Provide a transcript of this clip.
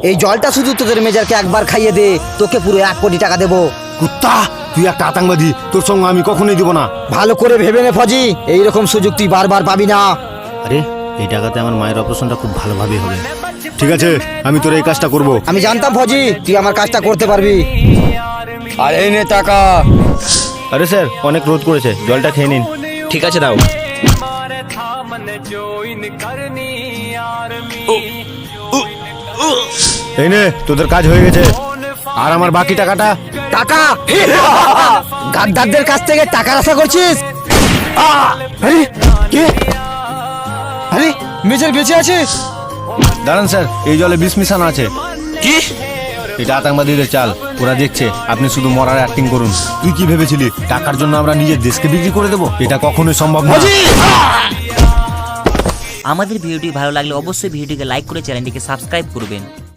এই জলটা শুধু তোদের মেজারকে একবার খাইয়ে দে, তোকে পুরো 1 কোটি টাকা দেবো। কুত্তা, তুই একটা আতঙ্কবাদী, তোর সঙ্গে আমি কখনোই দিব না। ভালো করে ভেবে নে ফজি, এইরকম সুযোগ তুই বারবার পাবি না। আরে এই টাকাতে আমার মায়ের অপারেশনটা খুব ভালোভাবে হবে। ঠিক আছে, আমি তোর এই কাজটা করব। আমি জানতাম ফজি তুই আমার কাজটা করতে পারবি। আর এই নে টাকা। আরে স্যার, অনেক রোদ করেছে, জলটা খেয়ে নিন। ঠিক আছে, দাও। এই নে, তোদের কাজ হয়ে গেছে। আর আমার বাকি টাকাটা? টাকা? গাদ্দারদের কাছ থেকে টাকার আশা করছিস? আরে কে? আরে মেজর বেঁচে আছিস? দাঁড়ান স্যার, এই জলে বিষ মিশানো আছে। কি? এটা আতঙ্কবাদীদের চাল, ওরা দেখছে। আপনি শুধু মরার অ্যাক্টিং করুন। তুই কি ভেবেছিলি টাকার জন্য আমরা নিজের দেশকে বিক্রি করে দেবো? এটা কখনোই সম্ভব না। আমাদের ভিডিওটি ভালো লাগলে অবশ্যই ভিডিওটিকে লাইক করে চ্যানেলটিকে সাবস্ক্রাইব করবেন।